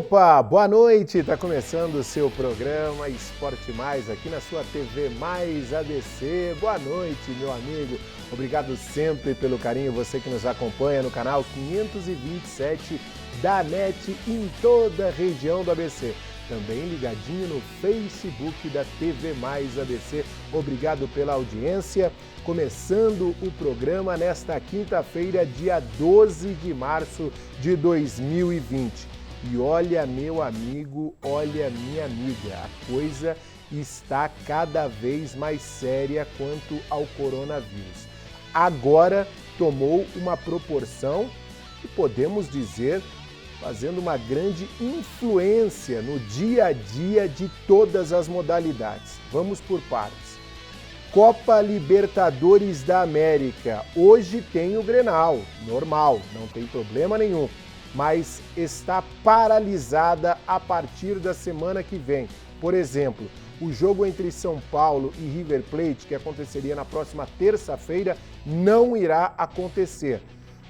Opa, boa noite! Está começando o seu programa Esporte Mais aqui na sua TV Mais ABC. Boa noite, meu amigo. Obrigado sempre pelo carinho, você que nos acompanha no canal 527 da NET em toda a região do ABC. Também ligadinho no Facebook da TV Mais ABC. Obrigado pela audiência. Começando o programa nesta quinta-feira, dia 12 de março de 2020. E olha, meu amigo, olha, minha amiga, a coisa está cada vez mais séria quanto ao coronavírus. Agora tomou uma proporção que podemos dizer fazendo uma grande influência no dia a dia de todas as modalidades. Vamos por partes. Copa Libertadores da América. Hoje tem o Grenal, normal, não tem problema nenhum, mas está paralisada a partir da semana que vem. Por exemplo, o jogo entre São Paulo e River Plate, que aconteceria na próxima terça-feira, não irá acontecer.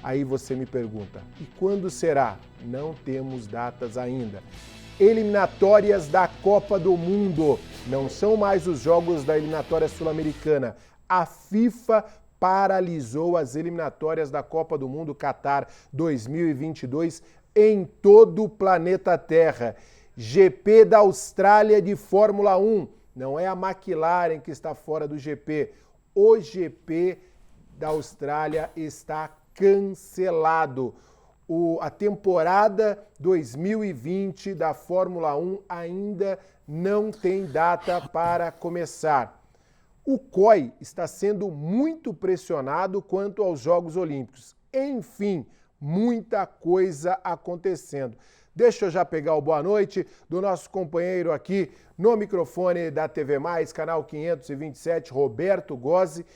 Aí você me pergunta, e quando será? Não temos datas ainda. Eliminatórias da Copa do Mundo. Não são mais os jogos da eliminatória sul-americana. A FIFA paralisou as eliminatórias da Copa do Mundo Qatar 2022 em todo o planeta Terra. GP da Austrália de Fórmula 1. Não é a McLaren que está fora do GP. O GP da Austrália está cancelado. A temporada 2020 da Fórmula 1 ainda não tem data para começar. O COI está sendo muito pressionado quanto aos Jogos Olímpicos. Enfim, muita coisa acontecendo. Deixa eu já pegar o boa noite do nosso companheiro aqui no microfone da TV Mais, canal 527, Roberto Gozzi,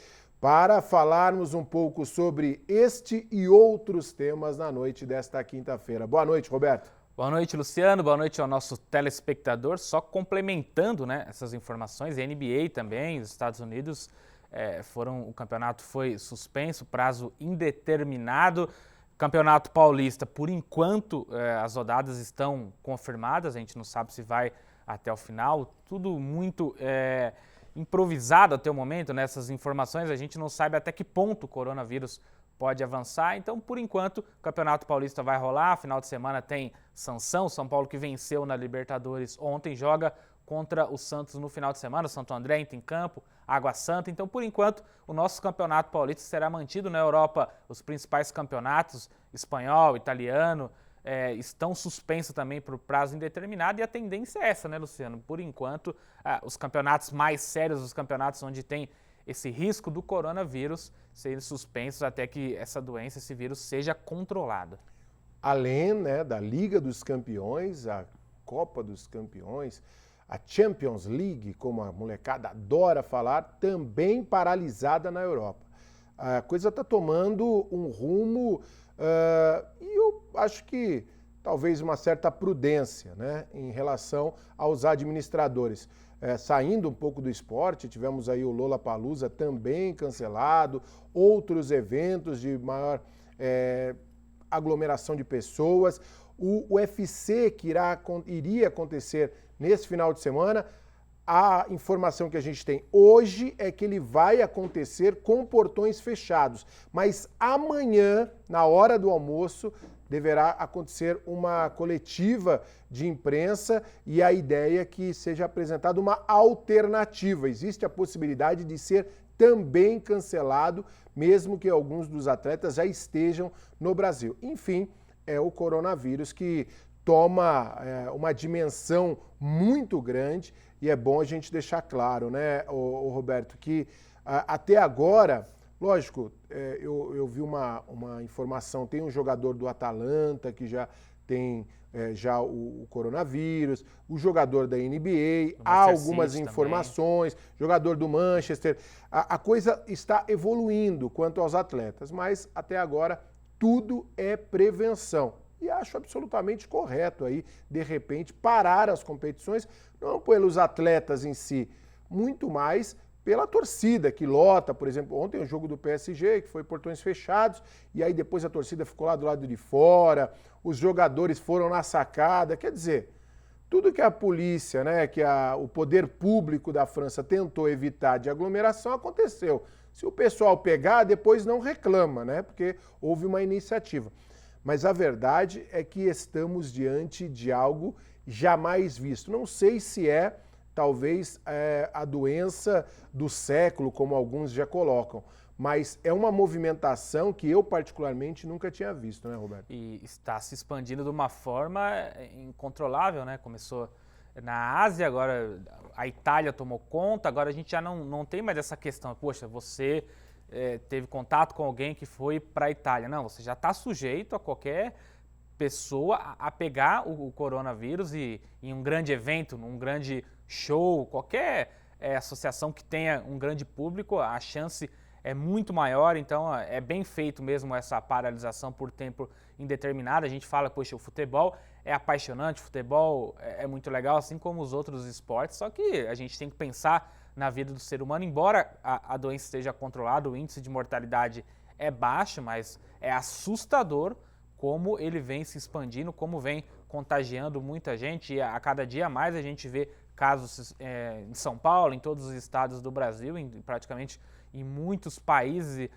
para falarmos um pouco sobre este e outros temas na noite desta quinta-feira. Boa noite, Roberto. Boa noite, Luciano. Boa noite ao nosso telespectador. Só complementando, essas informações, a NBA também, os Estados Unidos, o campeonato foi suspenso, prazo indeterminado. Campeonato Paulista, por enquanto, as rodadas estão confirmadas, a gente não sabe se vai até o final. Tudo muito improvisado até o momento, nessas informações, a gente não sabe até que ponto o coronavírus pode avançar. Então, por enquanto, o Campeonato Paulista vai rolar. Final de semana tem Sansão, São Paulo que venceu na Libertadores ontem, joga contra o Santos no final de semana. O Santo André entra em campo, Água Santa. Então, por enquanto, o nosso Campeonato Paulista será mantido. Na Europa, os principais campeonatos, espanhol, italiano, estão suspensos também por prazo indeterminado. E a tendência é essa, Luciano? Por enquanto, os campeonatos mais sérios, os campeonatos onde tem esse risco do coronavírus, serem suspensos até que essa doença, esse vírus, seja controlado. Além da Liga dos Campeões, a Copa dos Campeões, a Champions League, como a molecada adora falar, também paralisada na Europa. A coisa está tomando um rumo e eu acho que talvez uma certa prudência em relação aos administradores. Saindo um pouco do esporte, tivemos aí o Lollapalooza também cancelado, outros eventos de maior aglomeração de pessoas. O UFC que iria acontecer nesse final de semana, a informação que a gente tem hoje é que ele vai acontecer com portões fechados, mas amanhã, na hora do almoço, deverá acontecer uma coletiva de imprensa e a ideia é que seja apresentada uma alternativa. Existe a possibilidade de ser também cancelado, mesmo que alguns dos atletas já estejam no Brasil. Enfim, é o coronavírus que toma uma dimensão muito grande e é bom a gente deixar claro, o Roberto, que até agora, lógico, eu vi uma informação, tem um jogador do Atalanta que já tem o coronavírus, o jogador da NBA, há algumas informações, também. Jogador do Manchester. A coisa está evoluindo quanto aos atletas, mas até agora tudo é prevenção. E acho absolutamente correto aí, de repente, parar as competições, não pelos atletas em si, muito mais pela torcida que lota, por exemplo, ontem o jogo do PSG, que foi portões fechados, e aí depois a torcida ficou lá do lado de fora, os jogadores foram na sacada, quer dizer, tudo que a polícia, né, o poder público da França tentou evitar de aglomeração aconteceu. Se o pessoal pegar, depois não reclama, né, porque houve uma iniciativa. Mas a verdade é que estamos diante de algo jamais visto. Não sei se talvez, a doença do século, como alguns já colocam, mas é uma movimentação que eu particularmente nunca tinha visto, né, Roberto? E está se expandindo de uma forma incontrolável, né? Começou na Ásia, agora a Itália tomou conta, agora a gente já não tem mais essa questão, poxa, você teve contato com alguém que foi para a Itália. Não, você já está sujeito a qualquer pessoa a pegar o coronavírus e em um grande evento, num grande show, qualquer associação que tenha um grande público, a chance é muito maior, então é bem feito mesmo essa paralisação por tempo indeterminado. A gente fala, poxa, o futebol é apaixonante, o futebol é muito legal, assim como os outros esportes, só que a gente tem que pensar na vida do ser humano, embora a doença esteja controlada, o índice de mortalidade é baixo, mas é assustador como ele vem se expandindo, como vem contagiando muita gente, e a cada dia mais a gente vê casos em São Paulo, em todos os estados do Brasil, praticamente em muitos países.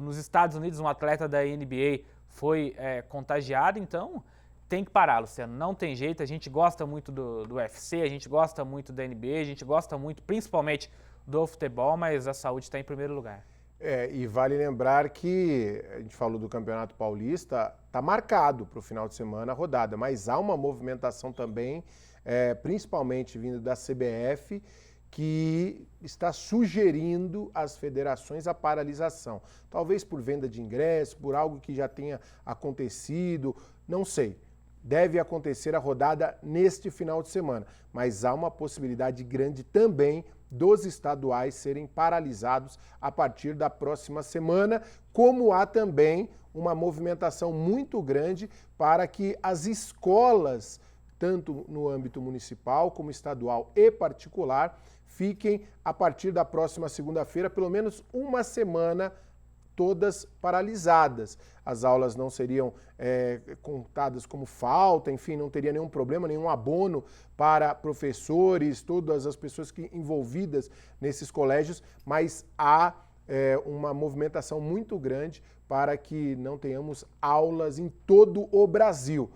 Nos Estados Unidos, um atleta da NBA foi contagiado, então tem que parar, Luciano, não tem jeito. A gente gosta muito do UFC, a gente gosta muito da NBA, a gente gosta muito, principalmente, do futebol, mas a saúde está em primeiro lugar. E vale lembrar que, a gente falou do Campeonato Paulista, está marcado para o final de semana a rodada, mas há uma movimentação também, principalmente vindo da CBF, que está sugerindo às federações a paralisação. Talvez por venda de ingressos, por algo que já tenha acontecido, não sei. Deve acontecer a rodada neste final de semana, mas há uma possibilidade grande também dos estaduais serem paralisados a partir da próxima semana, como há também uma movimentação muito grande para que as escolas, tanto no âmbito municipal como estadual e particular, fiquem a partir da próxima segunda-feira, pelo menos uma semana, todas paralisadas. As aulas não seriam contadas como falta, enfim, não teria nenhum problema, nenhum abono para professores, todas as pessoas envolvidas nesses colégios, mas há uma movimentação muito grande para que não tenhamos aulas em todo o Brasil.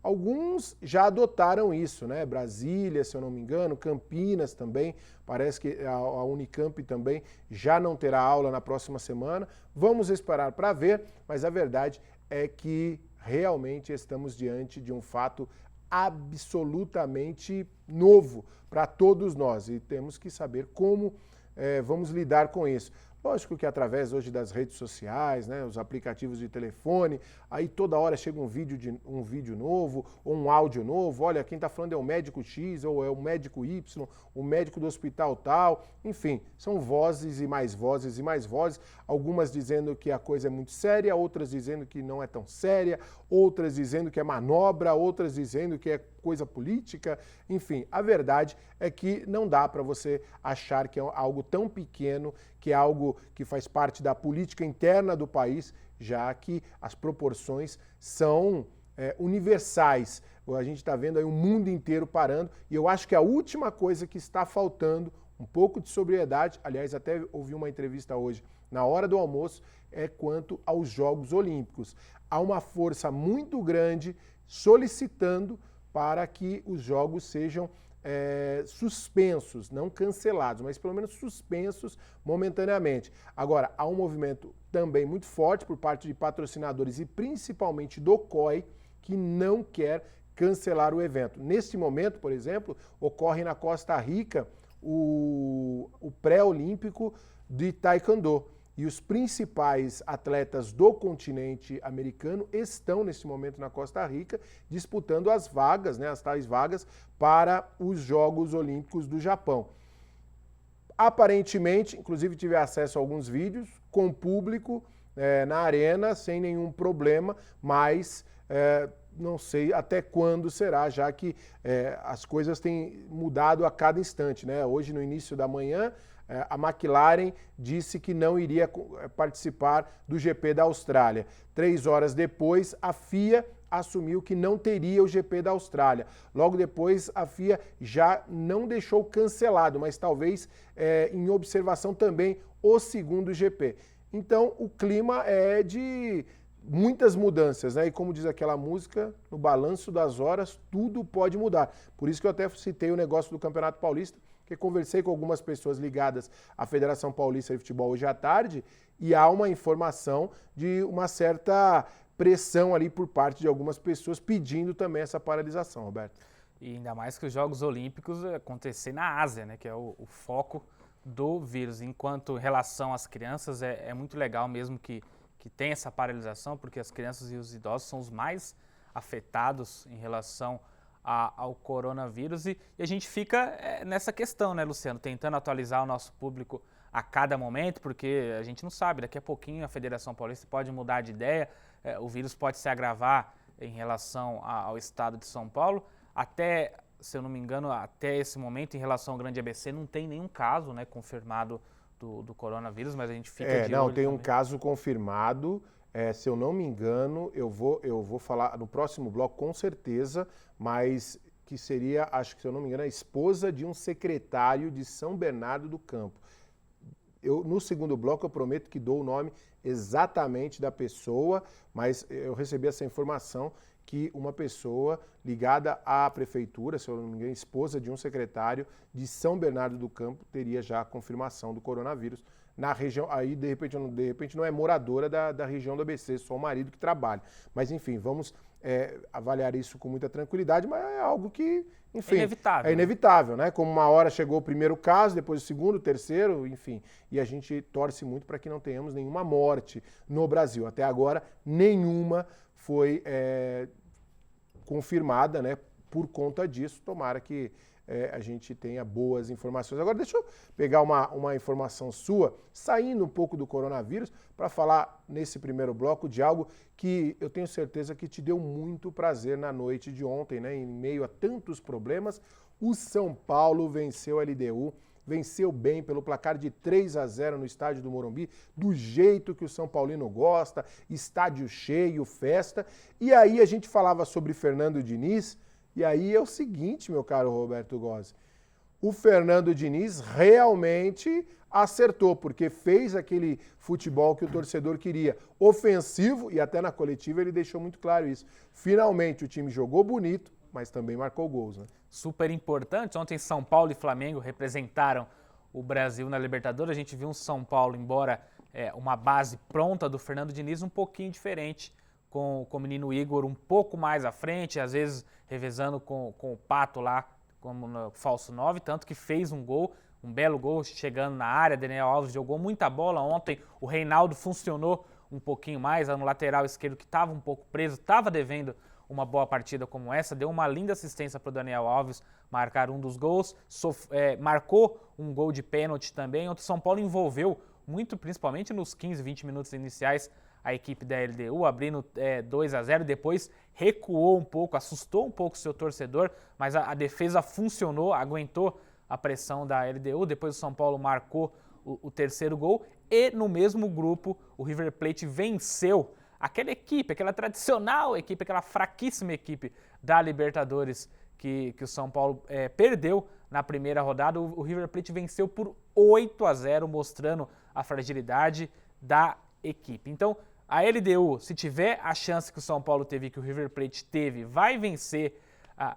Alguns já adotaram isso, né? Brasília, se eu não me engano, Campinas também, parece que a Unicamp também já não terá aula na próxima semana. Vamos esperar para ver, mas a verdade é que realmente estamos diante de um fato absolutamente novo para todos nós e temos que saber como vamos lidar com isso. Lógico que através hoje das redes sociais, né, os aplicativos de telefone, aí toda hora chega um vídeo novo, ou um áudio novo, olha, quem está falando é o médico X, ou é o médico Y, o médico do hospital tal, enfim, são vozes e mais vozes e mais vozes, algumas dizendo que a coisa é muito séria, outras dizendo que não é tão séria, outras dizendo que é manobra, outras dizendo que é coisa política, enfim, a verdade é que não dá para você achar que é algo tão pequeno, que é algo que faz parte da política interna do país, já que as proporções são universais. A gente está vendo aí o mundo inteiro parando e eu acho que a última coisa que está faltando, um pouco de sobriedade, aliás, até ouvi uma entrevista hoje, na hora do almoço, é quanto aos Jogos Olímpicos. Há uma força muito grande solicitando para que os jogos sejam suspensos, não cancelados, mas pelo menos suspensos momentaneamente. Agora, há um movimento também muito forte por parte de patrocinadores e principalmente do COI, que não quer cancelar o evento. Neste momento, por exemplo, ocorre na Costa Rica o pré-olímpico de Taekwondo. E os principais atletas do continente americano estão, nesse momento, na Costa Rica, disputando as vagas, né, as tais vagas, para os Jogos Olímpicos do Japão. Aparentemente, inclusive tive acesso a alguns vídeos, com público na arena, sem nenhum problema, mas não sei até quando será, já que as coisas têm mudado a cada instante, né? Hoje, no início da manhã, A McLaren disse que não iria participar do GP da Austrália. 3 horas depois, a FIA assumiu que não teria o GP da Austrália. Logo depois, a FIA já não deixou cancelado, mas talvez em observação também o segundo GP. Então, o clima é de muitas mudanças, né? E como diz aquela música, no balanço das horas, tudo pode mudar. Por isso que eu até citei o negócio do Campeonato Paulista, porque conversei com algumas pessoas ligadas à Federação Paulista de Futebol hoje à tarde, e há uma informação de uma certa pressão ali por parte de algumas pessoas pedindo também essa paralisação, Roberto. E ainda mais que os Jogos Olímpicos acontecer na Ásia, né, que é o foco do vírus. Enquanto em relação às crianças, é muito legal mesmo que tem essa paralisação, porque as crianças e os idosos são os mais afetados em relação ao coronavírus. E a gente fica nessa questão, né, Luciano, tentando atualizar o nosso público a cada momento, porque a gente não sabe, daqui a pouquinho a Federação Paulista pode mudar de ideia, o vírus pode se agravar em relação ao estado de São Paulo. Até, se eu não me engano, até esse momento, em relação ao Grande ABC, não tem nenhum caso, né, confirmado do coronavírus, mas a gente fica de não, olho tem um também. caso confirmado, se eu não me engano, eu vou falar no próximo bloco com certeza, mas que seria, acho que se eu não me engano, a esposa de um secretário de São Bernardo do Campo. No segundo bloco eu prometo que dou o nome exatamente da pessoa, mas eu recebi essa informação que uma pessoa ligada à prefeitura, se eu não me engano, esposa de um secretário de São Bernardo do Campo, teria já a confirmação do coronavírus na região. Aí, de repente não é moradora da região do ABC, só o marido que trabalha. Mas, enfim, vamos avaliar isso com muita tranquilidade, mas é algo que, enfim, inevitável. É inevitável, né? Como uma hora chegou o primeiro caso, depois o segundo, o terceiro, enfim. E a gente torce muito para que não tenhamos nenhuma morte no Brasil. Até agora, nenhuma foi confirmada, né, por conta disso. Tomara que a gente tenha boas informações. Agora, deixa eu pegar uma informação sua, saindo um pouco do coronavírus, para falar nesse primeiro bloco de algo que eu tenho certeza que te deu muito prazer na noite de ontem, né? Em meio a tantos problemas, o São Paulo venceu a LDU, venceu bem pelo placar de 3-0 no estádio do Morumbi, do jeito que o São Paulino gosta, estádio cheio, festa. E aí a gente falava sobre Fernando Diniz, e aí é o seguinte, meu caro Roberto Gozzi, o Fernando Diniz realmente acertou, porque fez aquele futebol que o torcedor queria, ofensivo, e até na coletiva ele deixou muito claro isso. Finalmente o time jogou bonito, mas também marcou gols, né? Super importante. Ontem São Paulo e Flamengo representaram o Brasil na Libertadores. A gente viu um São Paulo, embora uma base pronta do Fernando Diniz, um pouquinho diferente, com o menino Igor um pouco mais à frente, às vezes revezando com o Pato lá, como no falso 9, tanto que fez um gol, um belo gol chegando na área. Daniel Alves jogou muita bola ontem, o Reinaldo funcionou um pouquinho mais, no lateral esquerdo que estava um pouco preso, estava devendo uma boa partida como essa, deu uma linda assistência para o Daniel Alves marcar um dos gols, marcou um gol de pênalti também. Ontem o São Paulo envolveu muito, principalmente nos 15, 20 minutos iniciais, a equipe da LDU, abrindo 2-0, depois recuou um pouco, assustou um pouco o seu torcedor, mas a defesa funcionou, aguentou a pressão da LDU, depois o São Paulo marcou o terceiro gol, e no mesmo grupo o River Plate venceu aquela equipe, aquela tradicional equipe, aquela fraquíssima equipe da Libertadores que o São Paulo perdeu na primeira rodada. O River Plate venceu por 8-0, mostrando a fragilidade da equipe. Então, a LDU, se tiver a chance que o São Paulo teve, que o River Plate teve, vai vencer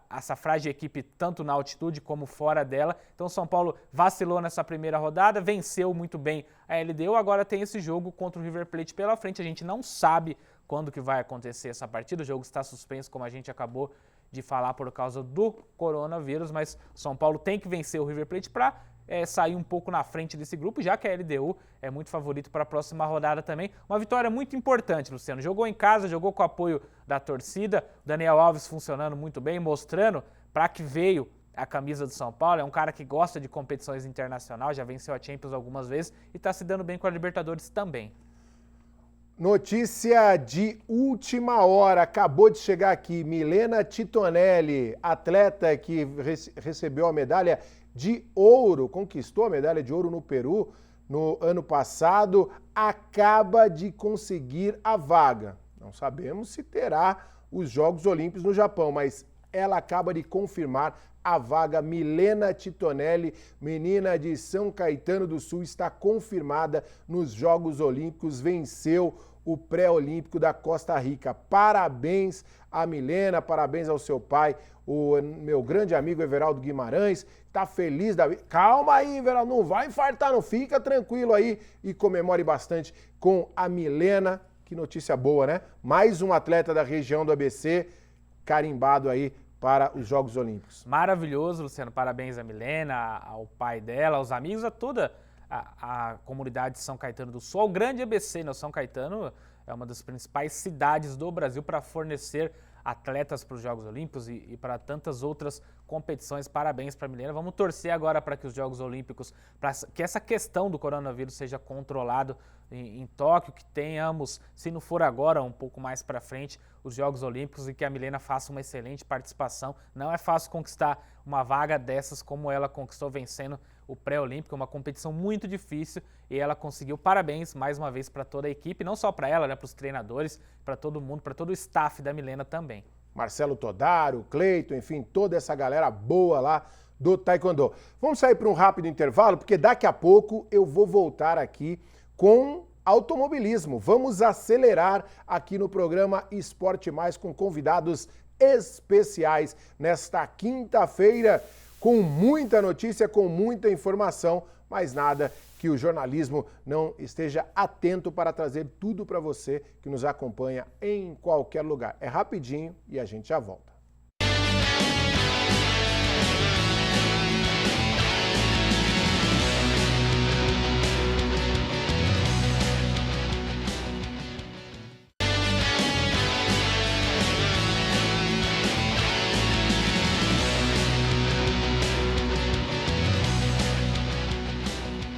essa frágil equipe tanto na altitude como fora dela. Então o São Paulo vacilou nessa primeira rodada, venceu muito bem a LDU, agora tem esse jogo contra o River Plate pela frente. A gente não sabe quando que vai acontecer essa partida, o jogo está suspenso, como a gente acabou de falar, por causa do coronavírus, mas o São Paulo tem que vencer o River Plate para sair um pouco na frente desse grupo, já que a LDU é muito favorito para a próxima rodada também. Uma vitória muito importante, Luciano. Jogou em casa, jogou com o apoio da torcida, Daniel Alves funcionando muito bem, mostrando para que veio a camisa do São Paulo. É um cara que gosta de competições internacionais, já venceu a Champions algumas vezes e está se dando bem com a Libertadores também. Notícia de última hora, acabou de chegar aqui, Milena Titonelli, atleta que recebeu a medalha de ouro, conquistou a medalha de ouro no Peru no ano passado, acaba de conseguir a vaga. Não sabemos se terá os Jogos Olímpicos no Japão, mas ela acaba de confirmar a vaga. Milena Titonelli, menina de São Caetano do Sul, está confirmada nos Jogos Olímpicos, venceu o pré-olímpico da Costa Rica. Parabéns a Milena, parabéns ao seu pai, o meu grande amigo Everaldo Guimarães, está feliz da vida. Calma aí, Everaldo, não vai infartar, não, fica tranquilo aí e comemore bastante com a Milena. Que notícia boa, né? Mais um atleta da região do ABC carimbado aí para os Jogos Olímpicos. Maravilhoso, Luciano. Parabéns à Milena, ao pai dela, aos amigos, a toda a comunidade de São Caetano do Sul, ao grande ABC, né? São Caetano é uma das principais cidades do Brasil para fornecer atletas para os Jogos Olímpicos e para tantas outras competições. Parabéns para a Milena. Vamos torcer agora para que os Jogos Olímpicos, para que essa questão do coronavírus seja controlado em Tóquio, que tenhamos, se não for agora, um pouco mais para frente, os Jogos Olímpicos e que a Milena faça uma excelente participação. Não é fácil conquistar uma vaga dessas como ela conquistou vencendo o pré-olímpico, uma competição muito difícil e ela conseguiu. Parabéns mais uma vez para toda a equipe, não só para ela, né, para os treinadores, para todo mundo, para todo o staff da Milena também. Marcelo Todaro, Cleiton, enfim, toda essa galera boa lá do Taekwondo. Vamos sair para um rápido intervalo, porque daqui a pouco eu vou voltar aqui com automobilismo. Vamos acelerar aqui no programa Esporte Mais com convidados especiais nesta quinta-feira, com muita notícia, com muita informação, mas nada que o jornalismo não esteja atento para trazer tudo para você que nos acompanha em qualquer lugar. É rapidinho e a gente já volta.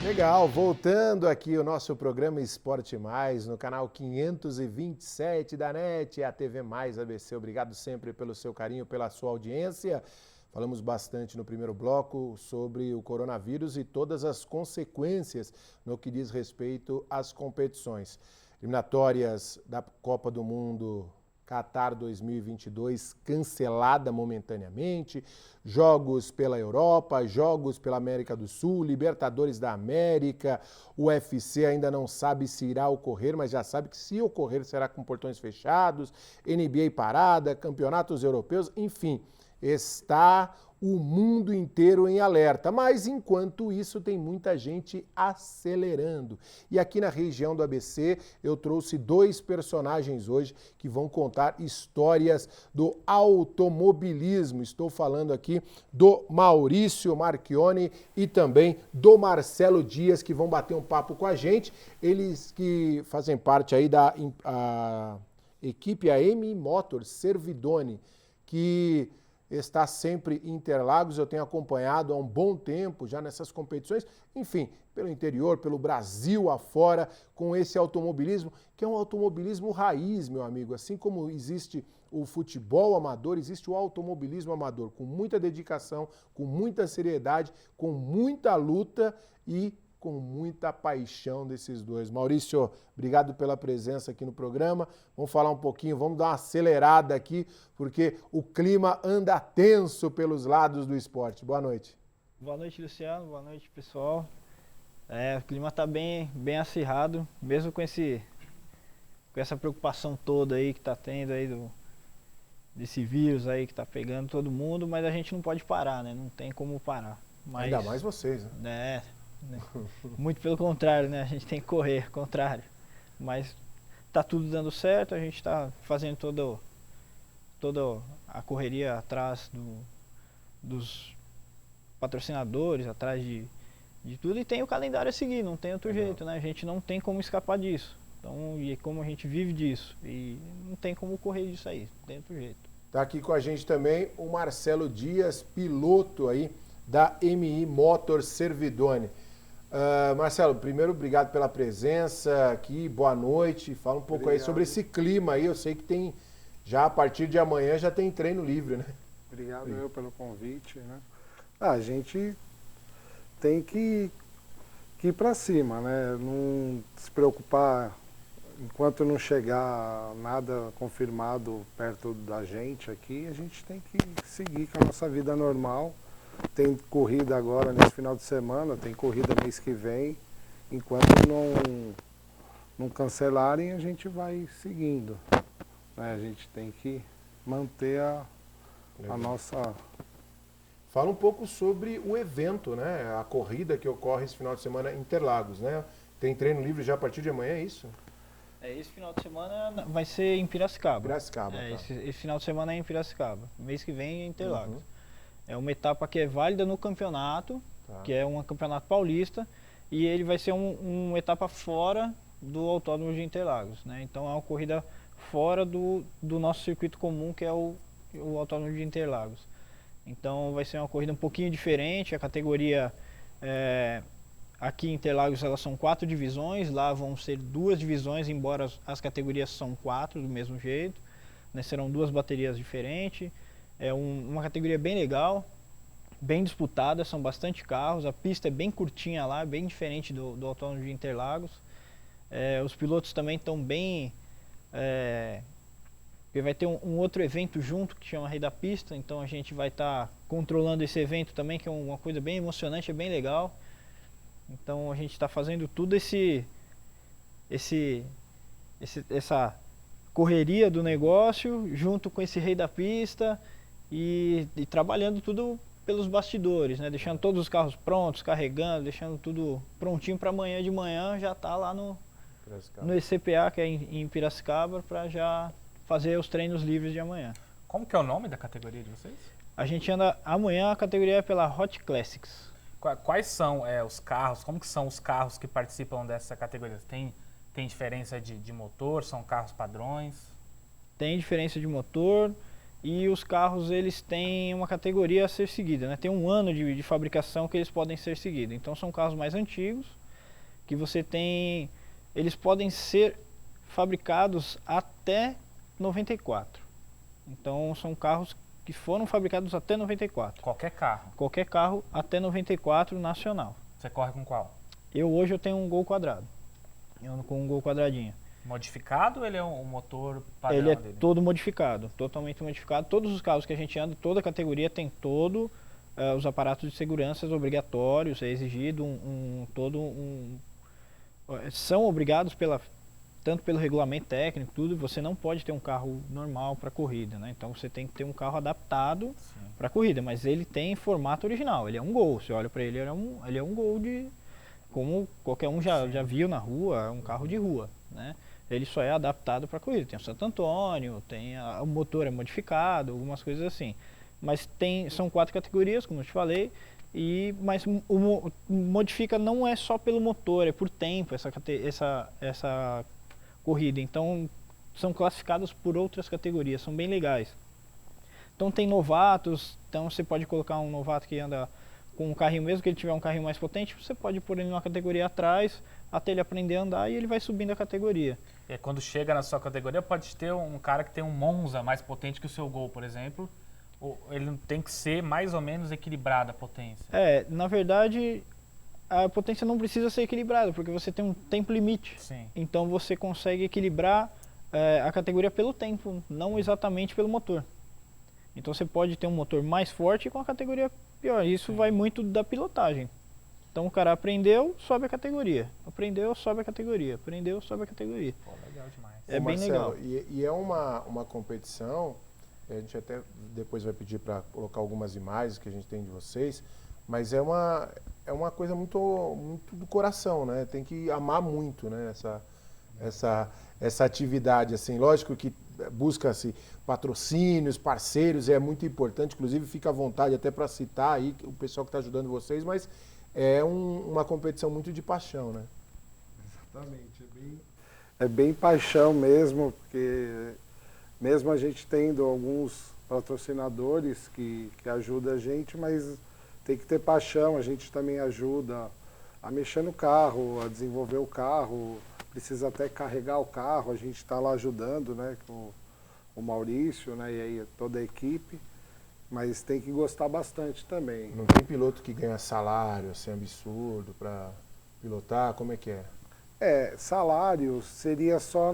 Legal, voltando aqui o nosso programa Esporte Mais, no canal 527 da NET, a TV Mais ABC. Obrigado sempre pelo seu carinho, pela sua audiência. Falamos bastante no primeiro bloco sobre o coronavírus e todas as consequências no que diz respeito às competições. Eliminatórias da Copa do Mundo Qatar 2022 cancelada momentaneamente, jogos pela Europa, jogos pela América do Sul, Libertadores da América, o UFC ainda não sabe se irá ocorrer, mas já sabe que se ocorrer será com portões fechados, NBA parada, campeonatos europeus, enfim, está o mundo inteiro em alerta. Mas, enquanto isso, tem muita gente acelerando. E aqui na região do ABC, eu trouxe dois personagens hoje que vão contar histórias do automobilismo. Estou falando aqui do Maurício Marchione e também do Marcelo Dias, que vão bater um papo com a gente. Eles que fazem parte aí da equipe AMI Motors Servidone, que está sempre em Interlagos, eu tenho acompanhado há um bom tempo já nessas competições, enfim, pelo interior, pelo Brasil afora, com esse automobilismo, que é um automobilismo raiz, meu amigo. Assim como existe o futebol amador, existe o automobilismo amador, com muita dedicação, com muita seriedade, com muita luta e com muita paixão desses dois. Maurício, obrigado pela presença aqui no programa. Vamos falar um pouquinho, vamos dar uma acelerada aqui, porque o clima anda tenso pelos lados do esporte. Boa noite. Boa noite, Luciano. Boa noite, pessoal. O clima está bem acirrado, mesmo com essa preocupação toda aí que está tendo aí desse vírus aí que está pegando todo mundo, mas a gente não pode parar, né? Não tem como parar. Mas, ainda mais vocês, né? Muito pelo contrário, né? A gente tem que correr, contrário. Mas tá tudo dando certo, a gente está fazendo toda a correria atrás dos patrocinadores, atrás de tudo, e tem o calendário a seguir, não tem outro jeito, né? A gente não tem como escapar disso. Então, e como a gente vive disso, e não tem como correr disso aí, não tem outro jeito. Tá aqui com a gente também o Marcelo Dias, piloto aí da AMI Motors Servidone. Marcelo, primeiro, obrigado pela presença aqui, boa noite. Fala um pouco aí sobre esse clima aí. Eu sei que tem, já a partir de amanhã já tem treino livre, né? Obrigado eu pelo convite, né? A gente tem que ir para cima, né? Não se preocupar enquanto não chegar nada confirmado perto da gente aqui, a gente tem que seguir com a nossa vida normal. Tem corrida agora nesse final de semana, tem corrida mês que vem. Enquanto não cancelarem, a gente vai seguindo, né? A gente tem que manter a nossa... Fala um pouco sobre o evento, né? A corrida que ocorre esse final de semana em Interlagos, né? Tem treino livre já a partir de amanhã, é isso? Esse final de semana vai ser em Piracicaba. Piracicaba, tá. Esse final de semana é em Piracicaba. Mês que vem é em Interlagos. É uma etapa que é válida no campeonato, que é um campeonato paulista, e ele vai ser uma etapa fora do Autódromo de Interlagos, né? Então é uma corrida fora do nosso circuito comum, que é o Autódromo de Interlagos. Então vai ser uma corrida um pouquinho diferente. A categoria aqui em Interlagos elas são 4 divisões, lá vão ser 2 divisões, embora as categorias são 4 do mesmo jeito, né? Serão 2 baterias diferentes. É uma categoria bem legal, bem disputada, são bastante carros, a pista é bem curtinha lá, bem diferente do Autódromo de Interlagos. Os pilotos também estão bem... vai ter um outro evento junto que chama Rei da Pista, então a gente vai estar controlando esse evento também, que é uma coisa bem emocionante, é bem legal. Então a gente está fazendo tudo essa correria do negócio junto com esse Rei da Pista e trabalhando tudo pelos bastidores, né? Deixando todos os carros prontos, carregando, deixando tudo prontinho para amanhã de manhã já tá lá no ECPA, que é em Piracicaba, para já fazer os treinos livres de amanhã. Como que é o nome da categoria de vocês? A gente anda amanhã, a categoria é pela Hot Classics. Quais são os carros, como que são os carros que participam dessa categoria? Tem diferença de motor, são carros padrões? Tem diferença de motor e os carros eles têm uma categoria a ser seguida, né? Tem um ano de fabricação que eles podem ser seguidos. Então são carros mais antigos, que você tem... Eles podem ser fabricados até 94. Então são carros que foram fabricados até 94. Qualquer carro? Qualquer carro até 94 nacional. Você corre com qual? Hoje eu tenho um Gol quadrado. Eu ando com um Gol quadradinho. Modificado ou ele é um motor padrão ele é dele? todo modificado, totalmente modificado. Todos os carros que a gente anda, toda a categoria tem os aparatos de segurança obrigatórios, é exigido são obrigados tanto pelo regulamento técnico, tudo, você não pode ter um carro normal para corrida, né? Então você tem que ter um carro adaptado para corrida, mas ele tem formato original, ele é um Gol, você olha para ele, ele é um Gol como qualquer um já viu na rua, é um carro de rua, né? Ele só é adaptado para corrida, tem o Santo Antônio, o motor é modificado, algumas coisas assim. Mas são 4 categorias, como eu te falei, mas modifica não é só pelo motor, é por tempo essa corrida. Então são classificados por outras categorias, são bem legais. Então tem novatos, então você pode colocar um novato que anda com um carrinho, mesmo que ele tiver um carrinho mais potente, você pode pôr ele numa categoria atrás, até ele aprender a andar e ele vai subindo a categoria. E quando chega na sua categoria, pode ter um cara que tem um Monza mais potente que o seu Gol, por exemplo, ou ele tem que ser mais ou menos equilibrada a potência? Na verdade, a potência não precisa ser equilibrada, porque você tem um tempo limite. Sim. Então você consegue equilibrar a categoria pelo tempo, não exatamente pelo motor. Então você pode ter um motor mais forte com a categoria pior. Isso vai muito da pilotagem. Então o cara aprendeu, sobe a categoria. Aprendeu, sobe a categoria. Aprendeu, sobe a categoria. Pô, legal demais. É bem legal. E é uma competição, a gente até depois vai pedir para colocar algumas imagens que a gente tem de vocês, mas é uma coisa muito, muito do coração, né? Tem que amar muito, né? Essa atividade, assim. Lógico que busca-se patrocínios, parceiros, é muito importante, inclusive fica à vontade até para citar aí o pessoal que está ajudando vocês, mas é uma competição muito de paixão, né? Exatamente, é bem paixão mesmo, porque mesmo a gente tendo alguns patrocinadores que ajudam a gente, mas tem que ter paixão, a gente também ajuda a mexer no carro, a desenvolver o carro, precisa até carregar o carro, a gente está lá ajudando, né, com o Maurício, né, e aí toda a equipe. mas tem que gostar bastante também. Não tem piloto que ganha salário, assim, absurdo para pilotar? Como é que é? Salário seria só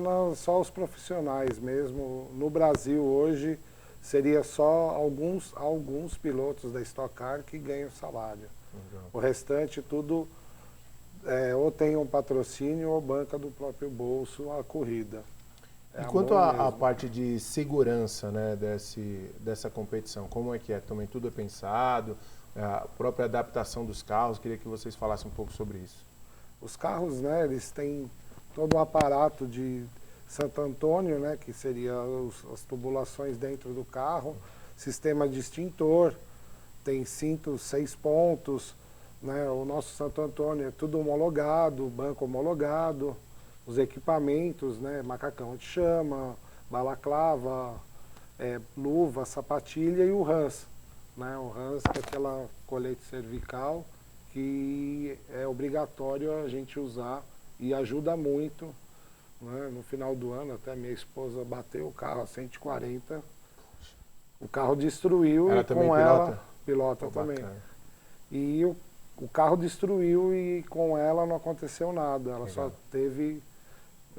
os profissionais mesmo. No Brasil hoje seria só alguns pilotos da Stock Car que ganham salário. Legal. O restante tudo ou tem um patrocínio ou banca do próprio bolso a corrida. E quanto amor à mesmo. parte de segurança, né, dessa competição, como é que é? Também tudo é pensado, a própria adaptação dos carros, queria que vocês falassem um pouco sobre isso. Os carros, né, eles têm todo um aparato de Santo Antônio, né, que seria as tubulações dentro do carro, sistema de extintor, tem cinto 6 pontos, né, o nosso Santo Antônio é tudo homologado, banco homologado, os equipamentos, né, macacão de chama, balaclava, luva, sapatilha e o Hans, né, o Hans que é aquela colete cervical que é obrigatório a gente usar e ajuda muito, né? No final do ano até minha esposa bateu o carro a 140, o carro destruiu Ela e também com pilota Pô, também. bacana. E o carro destruiu e com ela não aconteceu nada, ela Legal. só teve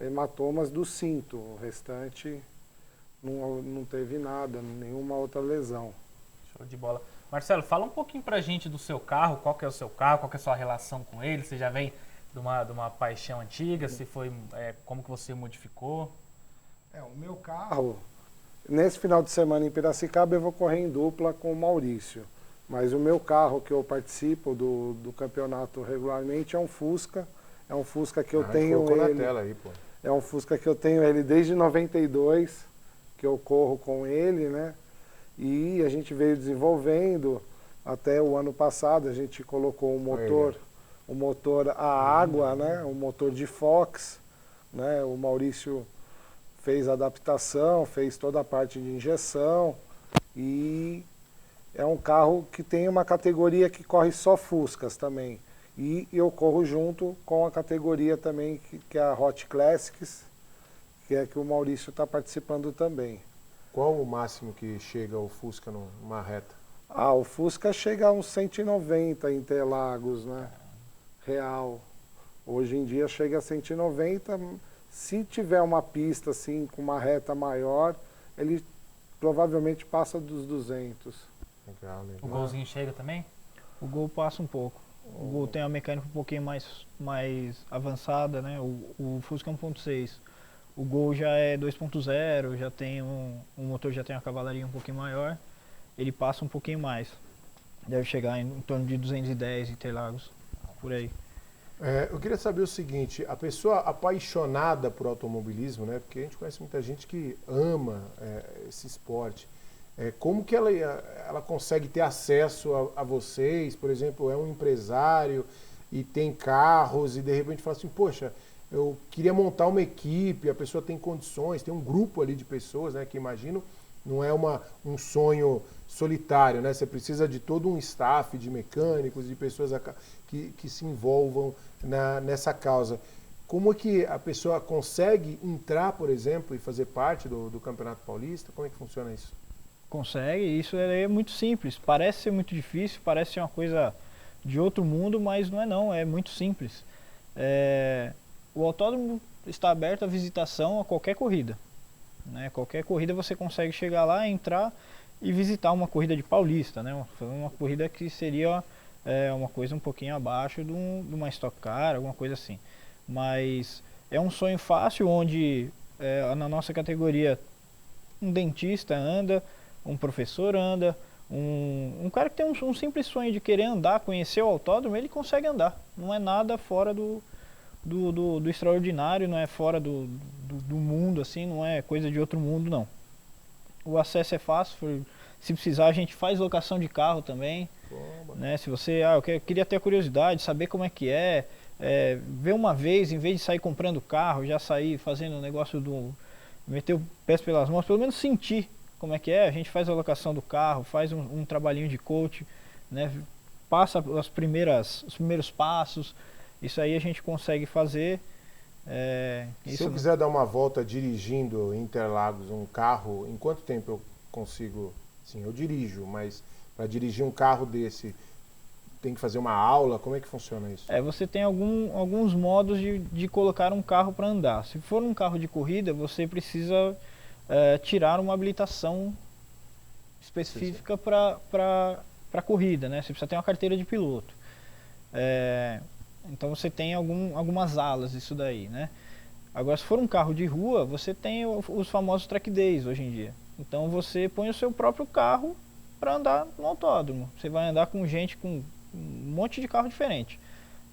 hematomas do cinto, o restante não teve nada, nenhuma outra lesão. Show de bola. Marcelo, fala um pouquinho pra gente do seu carro, qual que é o seu carro, qual que é a sua relação com ele, você já vem de uma paixão antiga, se foi, como que você modificou? O meu carro, nesse final de semana em Piracicaba eu vou correr em dupla com o Maurício, mas o meu carro que eu participo do campeonato regularmente é um Fusca que eu tenho colocou ele, na tela aí, pô. é um Fusca que eu tenho ele desde 92, que eu corro com ele, né? E a gente veio desenvolvendo, até o ano passado a gente colocou um motor a água, né? Um motor de Fox, né? O Maurício fez a adaptação, fez toda a parte de injeção e é um carro que tem uma categoria que corre só Fuscas também. E eu corro junto com a categoria também que é a Hot Classics, que é que o Maurício está participando também. Qual o máximo que chega o Fusca numa reta? O Fusca chega a uns 190 em Interlagos, né? Real. Hoje em dia chega a 190. Se tiver uma pista assim com uma reta maior, ele provavelmente passa dos 200. Legal, legal. O golzinho chega também? O Gol passa um pouco. O Gol tem uma mecânica um pouquinho mais avançada, né? O Fusca é 1.6. O Gol já é 2.0, já tem o motor já tem uma cavalaria um pouquinho maior. Ele passa um pouquinho mais. Deve chegar em torno de 210 Interlagos, por aí. Eu queria saber o seguinte, a pessoa apaixonada por automobilismo, né? Porque a gente conhece muita gente que ama esse esporte. Como que ela consegue ter acesso a vocês? Por exemplo, é um empresário e tem carros e de repente fala assim, poxa, eu queria montar uma equipe, a pessoa tem condições, tem um grupo ali de pessoas, né, que imagino, não é um sonho solitário, né? Você precisa de todo um staff de mecânicos, de pessoas que se envolvam nessa causa. Como é que a pessoa consegue entrar, por exemplo, e fazer parte do Campeonato Paulista? Como é que funciona isso? Consegue, isso é muito simples. Parece ser muito difícil, parece ser uma coisa de outro mundo, mas não é não, é muito simples. O autódromo está aberto à visitação a qualquer corrida, né? Qualquer corrida você consegue chegar lá, entrar e visitar uma corrida de paulista, né? Uma corrida que seria uma coisa um pouquinho abaixo de uma Stock Car, alguma coisa assim. Mas é um sonho fácil onde na nossa categoria um dentista anda, um professor anda, um cara que tem um simples sonho de querer andar, conhecer o autódromo, ele consegue andar. Não é nada fora do extraordinário, não é fora do mundo, assim, não é coisa de outro mundo, não. O acesso é fácil, se precisar a gente faz locação de carro também, né? Se você, eu queria ter a curiosidade, saber como é que ver uma vez, em vez de sair comprando carro, já sair fazendo o negócio meter o pé pelas mãos, pelo menos sentir como é que é, a gente faz a locação do carro, faz um trabalhinho de coach, né? Passa os primeiros passos. Isso aí a gente consegue fazer. Se eu quiser dar uma volta dirigindo em Interlagos um carro, em quanto tempo eu consigo Sim, eu dirijo, mas para dirigir um carro desse, tem que fazer uma aula? Como é que funciona isso? Você tem alguns modos de colocar um carro para andar. Se for um carro de corrida, você precisa tirar uma habilitação específica para corrida, né? Você precisa ter uma carteira de piloto. Então você tem algumas alas disso daí, né? Agora, se for um carro de rua, você tem os famosos track days hoje em dia. Então você põe o seu próprio carro para andar no autódromo. Você vai andar com gente com um monte de carro diferente.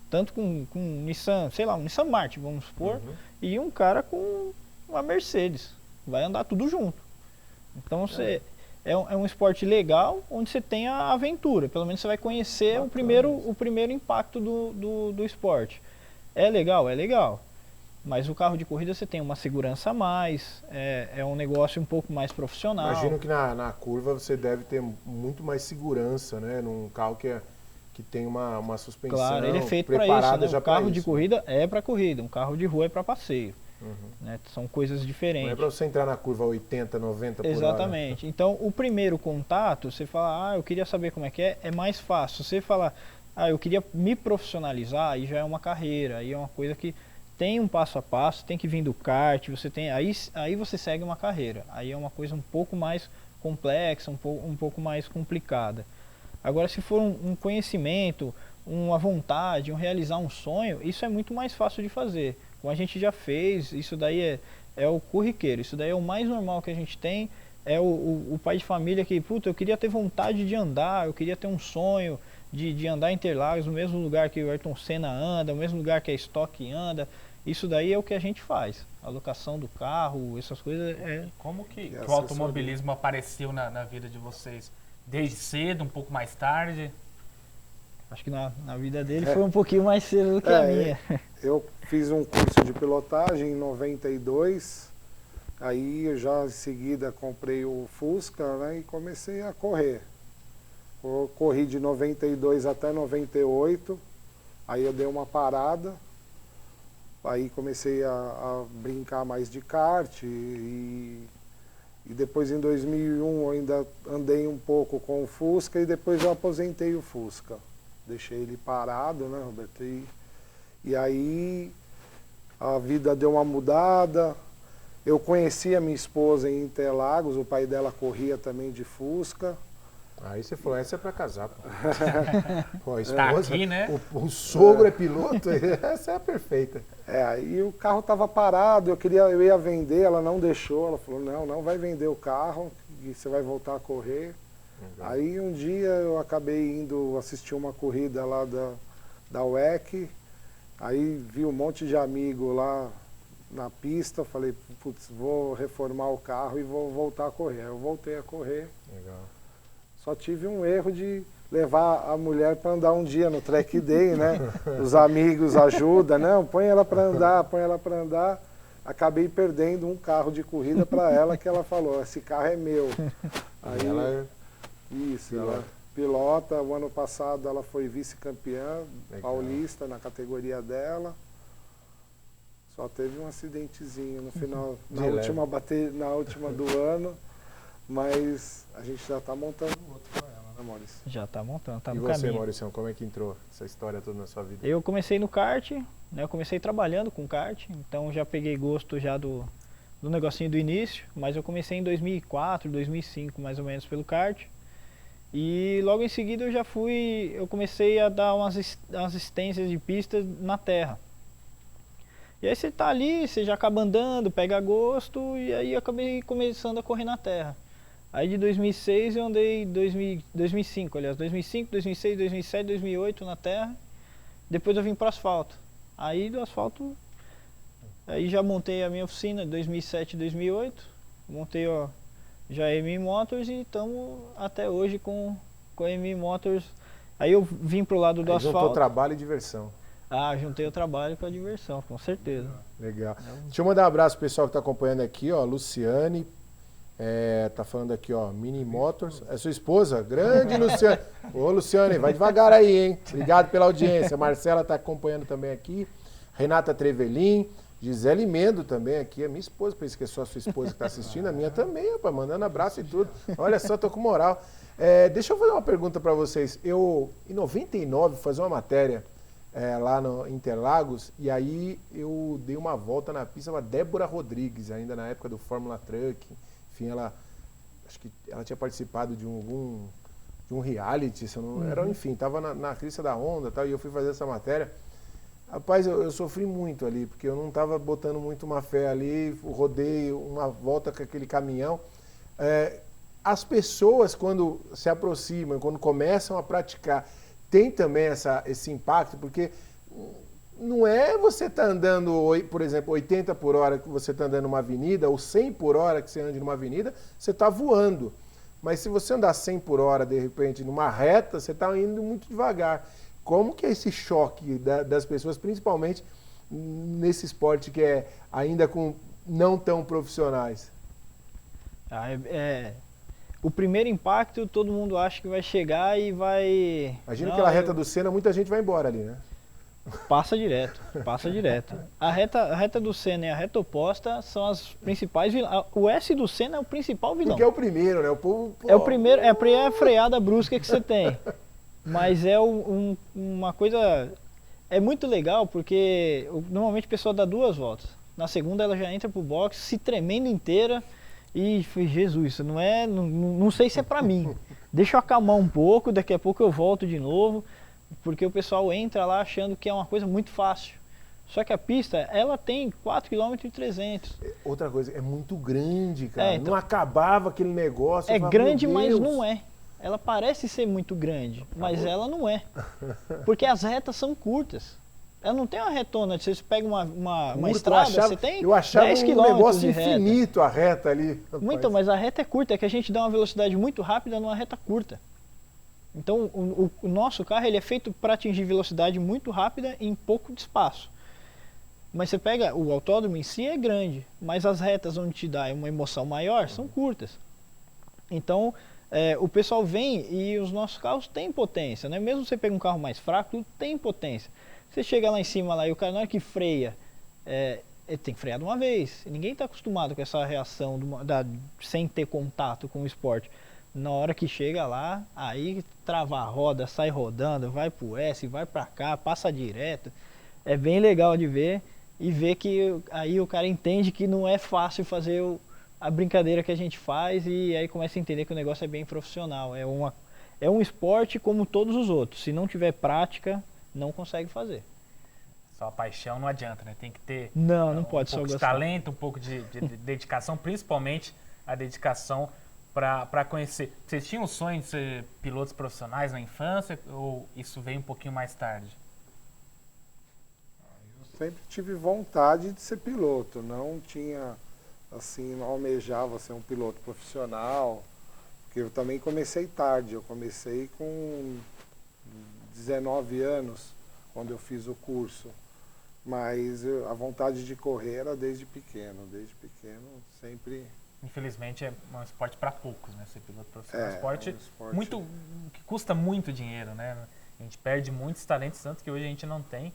Tanto com Nissan, sei lá, um Nissan Martin, vamos supor, e um cara com uma Mercedes. Vai andar tudo junto. Então é um esporte legal, onde você tem a aventura. Pelo menos você vai conhecer o primeiro impacto do esporte. É legal? É legal. Mas o carro de corrida você tem uma segurança a mais, é um negócio um pouco mais profissional. Imagino que na curva você deve ter muito mais segurança, né? Num carro que tem uma suspensão preparada. Claro, ele é feito para isso, né? Um carro de corrida é para corrida, um carro de rua é para passeio. Né? São coisas diferentes. Não é para você entrar na curva 80, 90 por hora. Exatamente. Então, o primeiro contato, você fala, eu queria saber como é que é mais fácil. Você falar, eu queria me profissionalizar, aí já é uma carreira, aí é uma coisa que tem um passo a passo, tem que vir do kart, aí você segue uma carreira. Aí é uma coisa um pouco mais complexa, um pouco mais complicada. Agora, se for um conhecimento, uma vontade, realizar um sonho, isso é muito mais fácil de fazer. Como a gente já fez, isso daí é o corriqueiro, isso daí é o mais normal que a gente tem, é o pai de família que, eu queria ter vontade de andar, eu queria ter um sonho de andar em Interlagos, no mesmo lugar que o Ayrton Senna anda, no mesmo lugar que a Stock anda. Isso daí é o que a gente faz, a locação do carro, essas coisas. Como que o automobilismo apareceu na vida de vocês? Desde cedo, um pouco mais tarde? Acho que na vida dele foi um pouquinho mais cedo do que a minha. Eu fiz um curso de pilotagem em 92, aí eu já em seguida comprei o Fusca, né, e comecei a correr. Eu corri de 92 até 98, aí eu dei uma parada, aí comecei a brincar mais de kart e depois em 2001 eu ainda andei um pouco com o Fusca e depois eu aposentei o Fusca. Deixei ele parado, né, Roberto? E aí a vida deu uma mudada. Eu conheci a minha esposa em Interlagos, o pai dela corria também de Fusca. Aí você falou, essa é pra casar, pô. Pô, a esposa, tá aqui, né? O sogro é piloto, essa é a perfeita. Aí o carro estava parado, eu ia vender, ela não deixou, ela falou, não vai vender o carro, e você vai voltar a correr. Aí um dia eu acabei indo assistir uma corrida lá da WEC, aí vi um monte de amigo lá na pista, falei, vou reformar o carro e vou voltar a correr. Aí eu voltei a correr. Legal. Só tive um erro de levar a mulher para andar um dia no track day, né? Os amigos ajudam, não, põe ela para andar. Acabei perdendo um carro de corrida para ela, que ela falou, esse carro é meu. Aí ela pilota. O ano passado ela foi vice-campeã paulista na categoria dela. Só teve um acidentezinho no final, na última do ano. Mas a gente já está montando outro para ela, né, Maurício? Já está montando, está no caminho. caminho. E você, Maurício, como é que entrou essa história toda na sua vida? Eu comecei no kart, né? Eu comecei trabalhando com kart, então já peguei gosto já do negocinho do início, mas eu comecei em 2004, 2005 mais ou menos pelo kart. E logo em seguida eu comecei a dar umas assistências de pista na terra. E aí você tá ali, você já acaba andando, pega gosto, e aí eu acabei começando a correr na terra. Aí de 2006 eu andei 2005, 2006, 2007, 2008 na terra. Depois eu vim para o asfalto. Aí do asfalto, aí já montei a minha oficina em 2007, 2008. Montei já a MI Motors e estamos até hoje com a MI Motors. Aí eu vim pro lado do asfalto. Juntou trabalho e diversão. Juntei o trabalho com a diversão, com certeza. Legal. Deixa eu mandar um abraço pro pessoal que está acompanhando aqui, ó, Luciane, tá falando aqui, ó, Mini Motors, é sua esposa? Grande Luciane. Ô, Luciane, vai devagar aí, hein? Obrigado pela audiência. Marcela está acompanhando também aqui. Renata Trevelin, Gisele Mendo também aqui, a minha esposa, pensa que é só a sua esposa que está assistindo, a minha também, rapaz, mandando abraço e tudo. Olha só, tô com moral. Deixa eu fazer uma pergunta para vocês. Eu, em 99, fazia uma matéria lá no Interlagos, e aí eu dei uma volta na pista com a Débora Rodrigues, ainda na época do Fórmula Truck. Enfim, acho que ela tinha participado de um reality, se eu não, era, enfim, estava na crista da onda, tal, e eu fui fazer essa matéria. Rapaz, eu sofri muito ali, porque eu não estava botando muito uma fé ali, rodei uma volta com aquele caminhão. As pessoas, quando se aproximam, quando começam a praticar, tem também esse impacto, porque não é você estar andando, por exemplo, 80 por hora que você está andando numa avenida, ou 100 por hora que você anda numa avenida, você está voando. Mas se você andar 100 por hora, de repente, numa reta, você está indo muito devagar. Como que é esse choque das pessoas, principalmente nesse esporte que é ainda com não tão profissionais? O primeiro impacto, todo mundo acha que vai chegar e vai... Imagina aquela reta do Senna, muita gente vai embora ali, né? Passa direto, passa direto. A reta do Senna e a reta oposta são as principais vilões. O S do Senna é o principal vilão. Porque é o primeiro, né? O povo, é o primeiro, é a freada brusca que você tem. Mas é uma coisa... É muito legal porque normalmente a pessoa dá 2 voltas. Na segunda ela já entra pro box, se tremendo inteira. E Jesus, isso não sei se é pra mim. Deixa eu acalmar um pouco, daqui a pouco eu volto de novo. Porque o pessoal entra lá achando que é uma coisa muito fácil. Só que a pista, ela tem 4,3 km. Outra coisa, é muito grande, cara. Então, não acabava aquele negócio. É grande, mas não é. Ela parece ser muito grande, mas ela não é. Porque as retas são curtas. Ela não tem uma retona, você pega uma estrada, você tem 10 km. Eu achava um negócio infinito a reta ali. Então, mas a reta é curta, é que a gente dá uma velocidade muito rápida numa reta curta. Então, o nosso carro ele é feito para atingir velocidade muito rápida em pouco espaço. Mas você pega, o autódromo em si é grande, mas as retas onde te dá uma emoção maior são curtas. Então, o pessoal vem e os nossos carros têm potência, né? Mesmo você pega um carro mais fraco, tudo tem potência. Você chega lá em cima lá, e o cara na hora que freia, ele tem que frear de uma vez. Ninguém está acostumado com essa reação sem ter contato com o esporte. Na hora que chega lá, aí trava a roda, sai rodando, vai pro S, vai pra cá, passa direto. É bem legal de ver e ver que aí o cara entende que não é fácil fazer a brincadeira que a gente faz e aí começa a entender que o negócio é bem profissional. É um esporte como todos os outros. Se não tiver prática, não consegue fazer. Só a paixão não adianta, né? Tem que ter não pode um pouco de talento, um pouco de dedicação, principalmente a dedicação para conhecer. Vocês tinham o sonho de ser pilotos profissionais na infância ou isso veio um pouquinho mais tarde? Eu sempre tive vontade de ser piloto, não tinha, assim, não almejava ser um piloto profissional, porque eu também comecei tarde, eu comecei com 19 anos, quando eu fiz o curso, mas a vontade de correr era desde pequeno sempre... Infelizmente é um esporte para poucos, né? Ser piloto profissional é um esporte muito, que custa muito dinheiro, né? A gente perde muitos talentos, tanto que hoje a gente não tem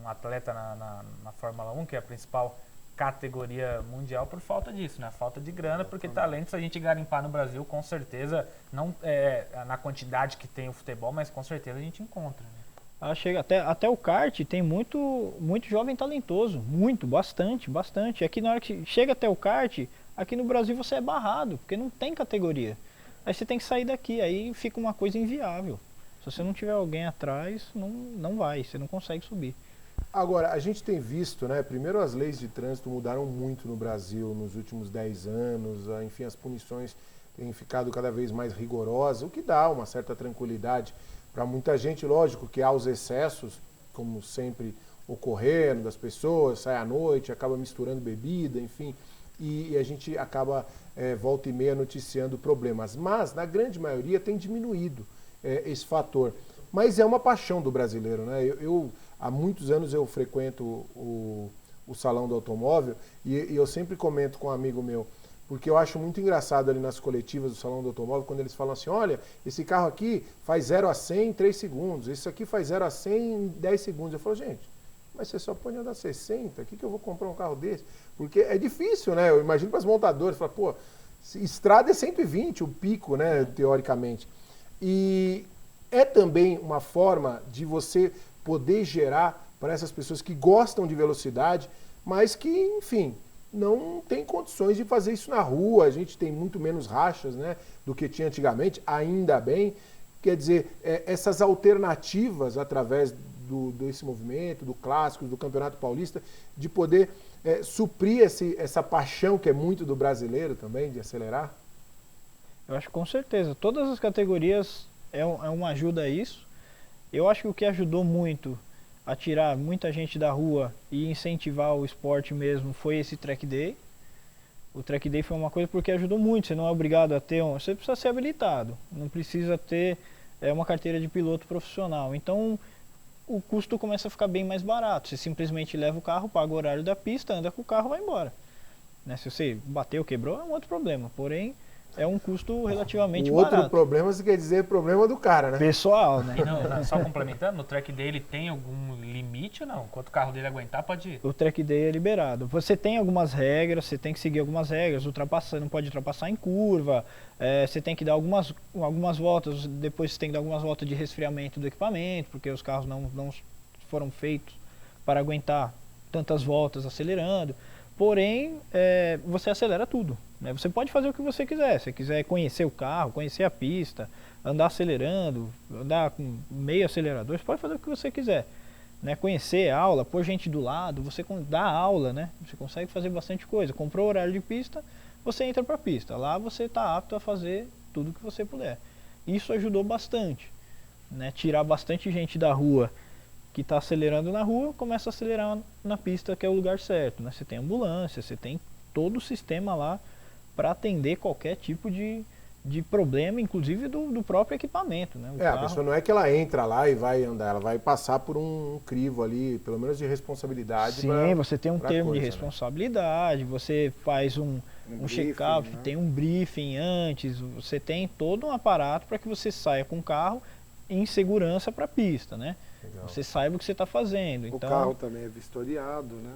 um atleta na Fórmula 1, que é a principal categoria mundial, por falta disso, né? Falta de grana, porque talentos a gente garimpar no Brasil, com certeza, não na quantidade que tem o futebol, mas com certeza a gente encontra, né? Chega até o kart tem muito jovem talentoso, bastante. Aqui na hora que chega até o kart, aqui no Brasil você é barrado, porque não tem categoria. Aí você tem que sair daqui, aí fica uma coisa inviável. Se você não tiver alguém atrás, não vai, você não consegue subir. Agora, a gente tem visto, né? Primeiro as leis de trânsito mudaram muito no Brasil nos últimos 10 anos, enfim, as punições têm ficado cada vez mais rigorosas, o que dá uma certa tranquilidade para muita gente. Lógico que há os excessos, como sempre ocorrendo, das pessoas, sai à noite, acaba misturando bebida, enfim, e a gente acaba volta e meia noticiando problemas. Mas, na grande maioria, tem diminuído esse fator. Mas é uma paixão do brasileiro, né? Há muitos anos eu frequento o Salão do Automóvel e eu sempre comento com um amigo meu, porque eu acho muito engraçado ali nas coletivas do Salão do Automóvel, quando eles falam assim, olha, esse carro aqui faz 0 a 100 em 3 segundos, esse aqui faz 0 a 100 em 10 segundos. Eu falo, gente, Mas você só pode andar 60, o que eu vou comprar um carro desse? Porque é difícil, né? Eu imagino para as montadoras, falar, pô, estrada é 120, o pico, né, teoricamente. E é também uma forma de você poder gerar para essas pessoas que gostam de velocidade, mas que, enfim, não tem condições de fazer isso na rua. A gente tem muito menos rachas, né, do que tinha antigamente, ainda bem. Quer dizer, essas alternativas através desse movimento, do Clássicos, do Campeonato Paulista, de poder suprir essa paixão que é muito do brasileiro também, de acelerar? Eu acho que com certeza. Todas as categorias é uma ajuda a isso. Eu acho que o que ajudou muito a tirar muita gente da rua e incentivar o esporte mesmo foi esse Track Day. O Track Day foi uma coisa porque ajudou muito. Você não é obrigado a ter você precisa ser habilitado, não precisa ter uma carteira de piloto profissional. Então o custo começa a ficar bem mais barato. Você simplesmente leva o carro, paga o horário da pista, anda com o carro e vai embora. Né? Se você bateu, quebrou, é um outro problema. Porém, é um custo relativamente barato. Outro problema, você quer dizer problema do cara, né? Pessoal, né? E só complementando, no track day ele tem algum limite ou não? Quanto o carro dele aguentar, pode ir? O track day é liberado. Você tem algumas regras, você tem que seguir algumas regras, não pode ultrapassar em curva, você tem que dar algumas voltas, depois você tem que dar algumas voltas de resfriamento do equipamento, porque os carros não foram feitos para aguentar tantas voltas acelerando. Porém, você acelera tudo. Né? Você pode fazer o que você quiser. Se você quiser conhecer o carro, conhecer a pista, andar acelerando, andar com meio acelerador, você pode fazer o que você quiser. Né? Conhecer a aula, pôr gente do lado, você dá aula, né? Você consegue fazer bastante coisa. Comprou horário de pista, você entra para a pista. Lá você está apto a fazer tudo o que você puder. Isso ajudou bastante. Né? Tirar bastante gente da rua que está acelerando na rua, começa a acelerar na pista, que é o lugar certo. Né? Você tem ambulância, você tem todo o sistema lá para atender qualquer tipo de problema, inclusive do próprio equipamento. Né? A pessoa não é que ela entra lá e vai andar, ela vai passar por um crivo ali, pelo menos de responsabilidade. Sim, você tem um termo de responsabilidade, você faz um check-up, né? Tem um briefing antes, você tem todo um aparato para que você saia com o carro em segurança para a pista, né? Legal. Você saiba o que você está fazendo. O carro também é vistoriado, né?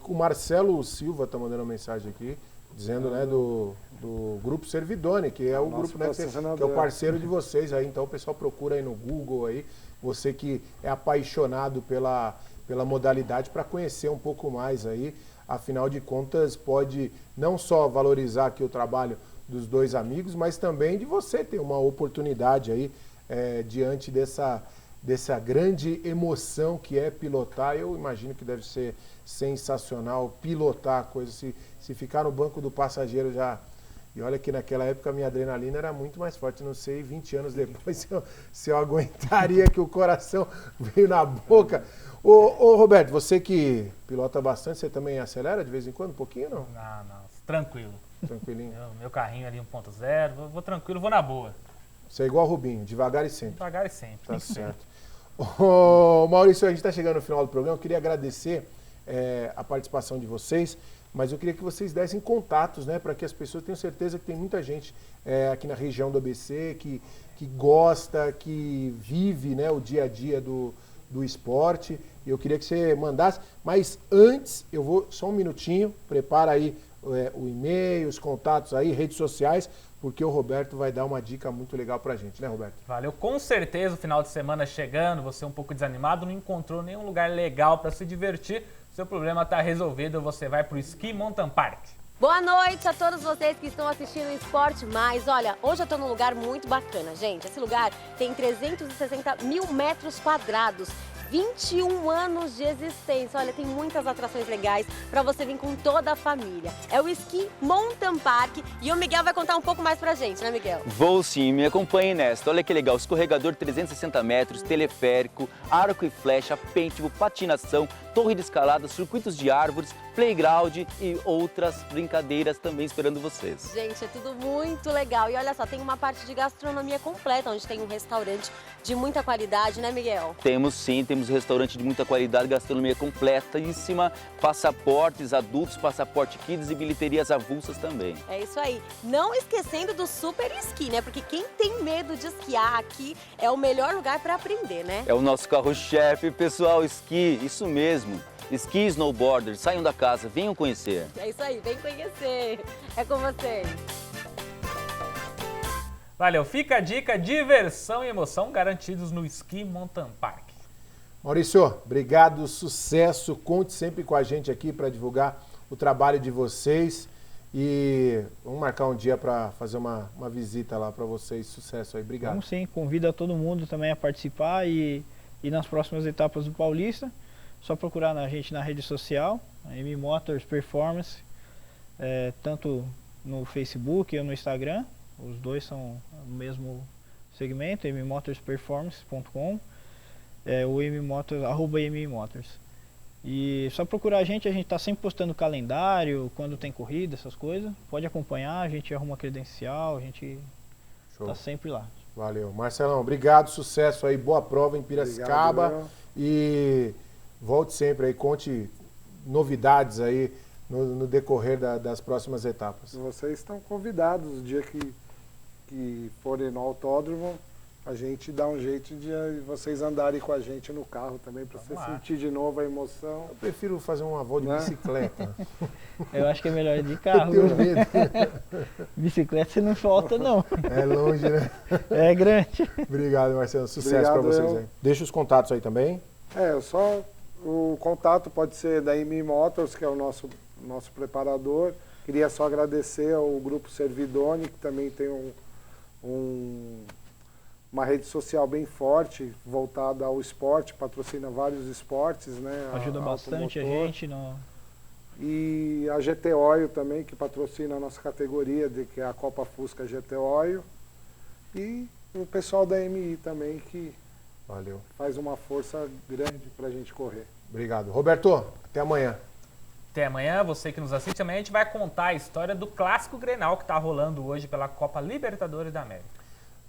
O Marcelo Silva está mandando uma mensagem aqui, dizendo, né, do Grupo Servidone, que é o grupo, né, que é o parceiro de vocês aí. Então o pessoal procura aí no Google aí, você que é apaixonado pela modalidade, para conhecer um pouco mais aí. Afinal de contas, pode não só valorizar aqui o trabalho dos dois amigos, mas também de você ter uma oportunidade aí diante dessa grande emoção que é pilotar. Eu imagino que deve ser sensacional pilotar a coisa, se ficar no banco do passageiro já. E olha que naquela época a minha adrenalina era muito mais forte, não sei 20 anos depois se eu aguentaria, que o coração veio na boca. Ô Roberto, você que pilota bastante, você também acelera de vez em quando, um pouquinho, não? Não, tranquilo. Tranquilinho? Meu carrinho ali 1.0, vou tranquilo, vou na boa. Você é igual o Rubinho, devagar e sempre. Devagar e sempre. Tá certo. Ô, Maurício, a gente está chegando no final do programa, eu queria agradecer a participação de vocês, mas eu queria que vocês dessem contatos, né, para que as pessoas tenham certeza que tem muita gente aqui na região do ABC que gosta, que vive, né, o dia a dia do esporte. E eu queria que você mandasse, mas antes, eu vou só um minutinho, prepara aí o e-mail, os contatos aí, redes sociais, porque o Roberto vai dar uma dica muito legal pra gente, né, Roberto? Valeu, com certeza o final de semana chegando, você um pouco desanimado, não encontrou nenhum lugar legal para se divertir, seu problema está resolvido, você vai pro Ski Mountain Park. Boa noite a todos vocês que estão assistindo o Esporte Mais. Olha, hoje eu estou num lugar muito bacana, gente. Esse lugar tem 360 mil metros quadrados. 21 anos de existência. Olha, tem muitas atrações legais para você vir com toda a família. É o Ski Mountain Park e o Miguel vai contar um pouco mais pra gente, né, Miguel? Vou sim, me acompanhe nesta. Olha que legal, escorregador 360 metros, teleférico, arco e flecha, pêntigo, patinação, torre de escalada, circuitos de árvores, playground e outras brincadeiras também esperando vocês. Gente, é tudo muito legal. E olha só, tem uma parte de gastronomia completa, onde tem um restaurante de muita qualidade, né, Miguel? Temos sim, temos restaurante de muita qualidade, gastronomia completíssima, passaportes adultos, passaporte kids e bilheterias avulsas também. É isso aí. Não esquecendo do super esqui, né? Porque quem tem medo de esquiar aqui é o melhor lugar para aprender, né? É o nosso carro-chefe, pessoal, esqui, isso mesmo. Esqui e snowboarder, saiam da casa, venham conhecer. É isso aí, vem conhecer. É com vocês. Valeu, fica a dica, diversão e emoção garantidos no Ski Mountain Park. Maurício, obrigado, sucesso. Conte sempre com a gente aqui para divulgar o trabalho de vocês. E vamos marcar um dia para fazer uma visita lá para vocês. Sucesso aí, obrigado. Vamos sim, convido todo mundo também a participar e nas próximas etapas do Paulista. Só procurar a gente na rede social, a M Motors Performance, tanto no Facebook ou no Instagram. Os dois são o mesmo segmento, mmotorsperformance.com, o mmotors, @mmotors. E só procurar a gente está sempre postando calendário, quando tem corrida, essas coisas. Pode acompanhar, a gente arruma credencial, a gente está sempre lá. Valeu. Marcelão, obrigado, sucesso aí, boa prova em Piracicaba. Obrigado, e volte sempre aí, conte novidades aí no decorrer das próximas etapas. Vocês estão convidados, o dia que forem no autódromo, a gente dá um jeito de vocês andarem com a gente no carro também, para você sentir de novo a emoção. Eu prefiro fazer uma volta de bicicleta. Eu acho que é melhor ir de carro. Eu tenho medo. Bicicleta você não falta, não. É longe, né? É grande. Obrigado, Marcelo. Sucesso para vocês aí. Deixa os contatos aí também. O contato pode ser da M Motors, que é o nosso preparador. Queria só agradecer ao Grupo Servidone, que também tem uma rede social bem forte, voltada ao esporte, patrocina vários esportes, né? Ajuda bastante a gente. E a GT Oil também, que patrocina a nossa categoria, que é a Copa Fusca GT Oil. E o pessoal da MI também, que Valeu. faz uma força grande para a gente correr. Obrigado. Roberto, até amanhã. Até amanhã, você que nos assiste, amanhã a gente vai contar a história do Clássico Grenal que está rolando hoje pela Copa Libertadores da América.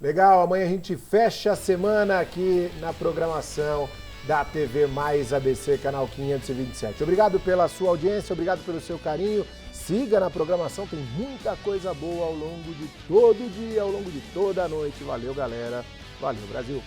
Legal, amanhã a gente fecha a semana aqui na programação da TV Mais ABC, canal 527. Obrigado pela sua audiência, obrigado pelo seu carinho. Siga na programação, tem muita coisa boa ao longo de todo o dia, ao longo de toda a noite. Valeu, galera. Valeu, Brasil.